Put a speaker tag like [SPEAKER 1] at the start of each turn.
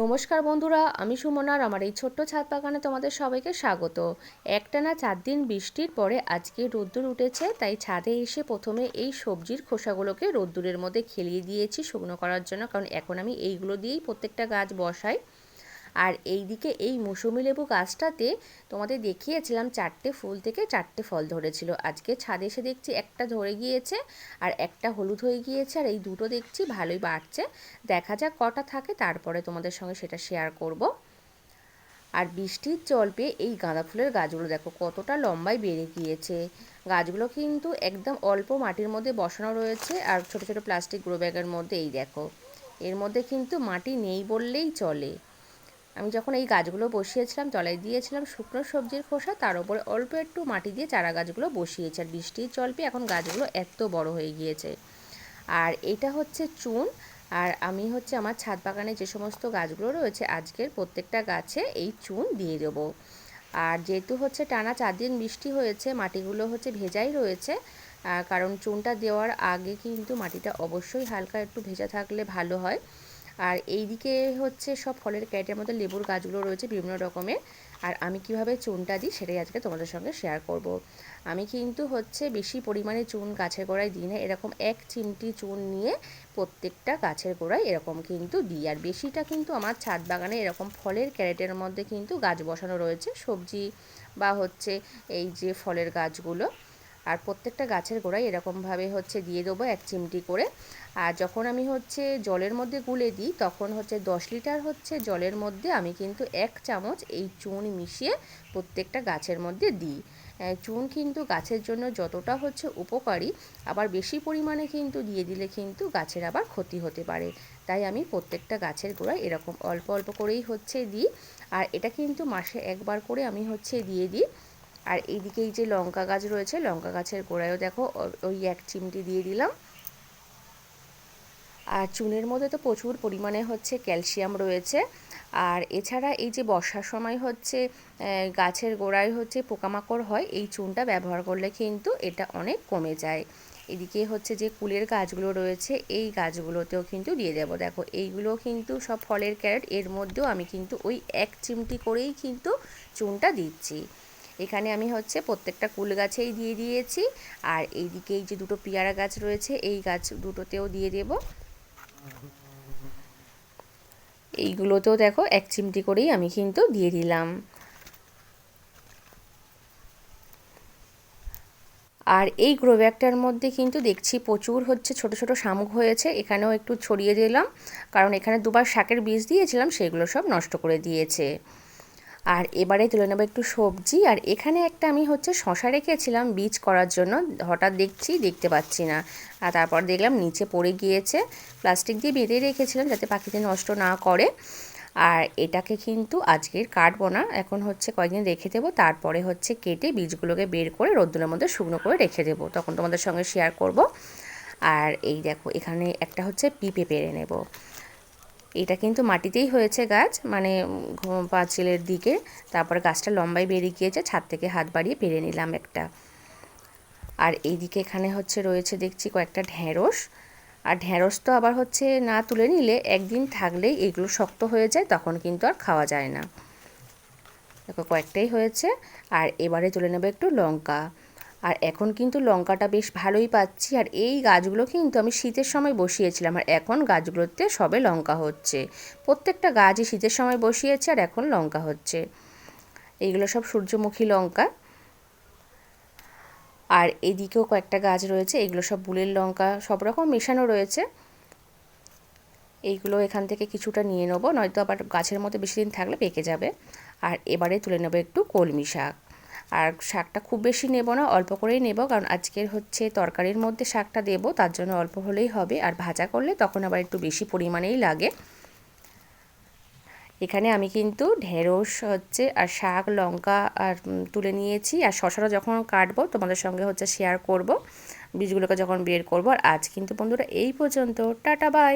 [SPEAKER 1] নমস্কার বন্ধুরা, আমি সুমনার আমার এই ছোট্ট ছাদ বাগানে তোমাদের সবাইকে স্বাগত। একটানা 4 দিন বৃষ্টির পরে আজকে রোদ্দুর উঠেছে, তাই ছাদে এসে প্রথমে এই সবজির খোসাগুলোকে রোদ্দুরের মধ্যে খেলিয়ে দিয়েছি শুকনো করার জন্য, কারণ এখন আমি এইগুলো দিয়েই প্রত্যেকটা গাছ বসাই। আর এইদিকে এই মৌসুমি লেবু গাছটাতে তোমাদের দেখিয়েছিলাম 4টে ফুল থেকে 4টে ফল ধরেছিল। আজকে ছাদে এসে দেখছি একটা ধরে গিয়েছে আর একটা হলুদ হয়ে গিয়েছে, আর এই দুটো দেখছি ভালোই বাড়ছে। দেখা যাক কটা থাকে, তারপরে তোমাদের সঙ্গে সেটা শেয়ার করব। আর বৃষ্টির জল পেয়ে এই গাঁদা ফুলের গাছগুলো দেখো কতটা লম্বায় বেড়ে গিয়েছে। গাছগুলো কিন্তু একদম অল্প মাটির মধ্যে বসানো রয়েছে, আর ছোট ছোট প্লাস্টিক গ্রো ব্যাগের মধ্যে। এই দেখো, এর মধ্যে কিন্তু মাটি নেই বললেই চলে। আমি যখন এই গাছগুলো বসিয়েছিলাম তলায় দিয়েছিলাম শুকনো সবজির খোসা, তার উপরে অল্প একটু মাটি দিয়ে চারা গাছগুলো বসিয়েছি। আর বৃষ্টির জল পেয়ে এখন গাছগুলো এত বড় হয়ে গিয়েছে। আর এটা হচ্ছে চুন। আর আমি হচ্ছে আমার ছাদ বাগানে যে সমস্ত গাছগুলো রয়েছে আজকের প্রত্যেকটা গাছে এই চুন দিয়ে দেবো। আর যেহেতু হচ্ছে টানা 4 দিন বৃষ্টি হয়েছে, মাটিগুলো হচ্ছে ভেজাই রয়েছে। কারণ চুনটা দেওয়ার আগে কিন্তু মাটিটা অবশ্যই হালকা একটু ভেজা থাকলে ভালো হয়। আর এইদিকে হচ্ছে সব ফলের ক্যারেটের মধ্যে লেবুর গাছগুলো রয়েছে বিভিন্ন রকমের। আর আমি কিভাবে চুনটা দিই সেটাই আজকে তোমাদের সঙ্গে শেয়ার করব। আমি কিন্তু হচ্ছে বেশি পরিমাণে চুন গাছের গোড়ায় দিই না, এরকম 1 চিমটি চুন নিয়ে প্রত্যেকটা গাছের গোড়ায় এরকম কিন্তু দিই। আর বেশিটা কিন্তু আমার ছাদ বাগানে এরকম ফলের ক্যারেটের মধ্যে কিন্তু গাছ বসানো রয়েছে, সবজি বা হচ্ছে এই যে ফলের গাছগুলো। আর প্রত্যেকটা গাছের গোড়ায় এরকমভাবে হচ্ছে দিয়ে দেবো 1 চিমটি করে। আর যখন আমি হচ্ছে জলের মধ্যে গুলে দিই তখন হচ্ছে 10 লিটার হচ্ছে জলের মধ্যে আমি কিন্তু 1 চামচ এই চুন মিশিয়ে প্রত্যেকটা গাছের মধ্যে দিই। চুন কিন্তু গাছের জন্য যতটা হচ্ছে উপকারী, আবার বেশি পরিমাণে কিন্তু দিয়ে দিলে কিন্তু গাছের আবার ক্ষতি হতে পারে। তাই আমি প্রত্যেকটা গাছের গোড়ায় এরকম অল্প অল্প করেই হচ্ছে দিই। আর এটা কিন্তু মাসে একবার করে আমি হচ্ছে দিয়ে দিই। আর এইদিকে এই যে লঙ্কা গাছ রয়েছে, লঙ্কা গাছের গোড়ায়ও দেখো ওই 1 চিমটি দিয়ে দিলাম। আর চুনের মধ্যে তো প্রচুর পরিমাণে হচ্ছে ক্যালসিয়াম রয়েছে। আর এছাড়া এই যে বর্ষার সময় হচ্ছে গাছের গোড়ায় হচ্ছে পোকামাকড় হয়, এই চুনটা ব্যবহার করলে কিন্তু এটা অনেক কমে যায়। এদিকে হচ্ছে যে কুলের গাছগুলো রয়েছে এই গাছগুলোতেও কিন্তু দিয়ে দেবো। দেখো এইগুলো কিন্তু সব ফলের ক্যারেট, এর মধ্যেও আমি কিন্তু ওই 1 চিমটি করেই কিন্তু চুনটা দিচ্ছি। এখানে আমি হচ্ছে প্রত্যেকটা কুল গাছেই দিয়ে দিয়েছি। আর এইদিকে এই যে দুটো পেয়ারা গাছ রয়েছে এই গাছ দুটোতেও দিয়ে দেবো। এইগুলোতেও দেখো 1 চিমটি করেই আমি কিন্তু দিয়ে দিলাম। আর এই গ্রো ব্যাগটার মধ্যে কিন্তু দেখছি প্রচুর হচ্ছে ছোট ছোট শামুক হয়েছে, এখানেও একটু ছড়িয়ে দিলাম, কারণ এখানে দুবার শাকের বীজ দিয়েছিলাম সেগুলো সব নষ্ট করে দিয়েছে। আর এবারে তুলে নেবো একটু সবজি। আর এখানে একটা আমি হচ্ছে শশা রেখেছিলাম বীজ করার জন্য, হঠাৎ দেখতে পাচ্ছি না। আর তারপর দেখলাম নিচে পড়ে গিয়েছে, প্লাস্টিক দিয়ে বেঁধে রেখেছিলাম যাতে পাখিতে নষ্ট না করে। আর এটাকে কিন্তু আজকের কাটবো না, এখন হচ্ছে কয়েকদিন রেখে দেবো, তারপরে হচ্ছে কেটে বীজগুলোকে বের করে রোদ্দুরের মধ্যে শুকনো করে রেখে দেবো, তখন তোমাদের সঙ্গে শেয়ার করব। আর এই দেখো এখানে একটা হচ্ছে পিঁপে পেরে নেব। এটা কিন্তু মাটিতেই হয়েছে গাছ, মানে পাঁচিলের দিকে। তারপরে গাছটা লম্বায় বেরিয়ে গিয়েছে, ছাদ থেকে হাত বাড়িয়ে পেরে নিলাম একটা। আর এইদিকে এখানে হচ্ছে রয়েছে দেখছি কয়েকটা ঢ্যাঁড়স। আর ঢ্যাঁড়স তো আবার হচ্ছে না তুলে নিলে একদিন থাকলেই এগুলো শক্ত হয়ে যায়, তখন কিন্তু আর খাওয়া যায় না। দেখো কয়েকটাই হয়েছে। আর এবারে তুলে নেবো একটু লঙ্কা। আর এখন কিন্তু লঙ্কাটা বেশ ভালোই পাচ্ছি। আর এই গাছগুলো কিন্তু আমি শীতের সময় বসিয়েছিলাম, আর এখন গাছগুলোতে সবে লঙ্কা হচ্ছে। প্রত্যেকটা গাছই শীতের সময় বসিয়েছে আর এখন লঙ্কা হচ্ছে। এইগুলো সব সূর্যমুখী লঙ্কা। আর এদিকেও কয়েকটা গাছ রয়েছে, এগুলো সব বুলের লঙ্কা, সব রকম মেশানো রয়েছে। এইগুলো এখান থেকে কিছুটা নিয়ে নেবো, নয়তো আবার গাছের মধ্যে বেশি দিন থাকলে পেকে যাবে। আর এবারে তুলে নেবো একটু কলমি শাক। আর শাকটা খুব বেশি নেব না, অল্প করেই নেব, কারণ আজকের হচ্ছে তরকারির মধ্যে শাকটা দেবো, তার জন্য অল্প হলেই হবে। আর ভাজা করলে তখন আবার একটু বেশি পরিমাণেই লাগে। এখানে আমি কিন্তু ঢেঁড়স হচ্ছে আর শাক লঙ্কা আর তুলে নিয়েছি। আর শশাটা যখন কাটবো তোমাদের সঙ্গে হচ্ছে শেয়ার করব, বীজগুলোকে যখন বের করব। আর আজ কিন্তু বন্ধুরা এই পর্যন্ত, টাটা বাই।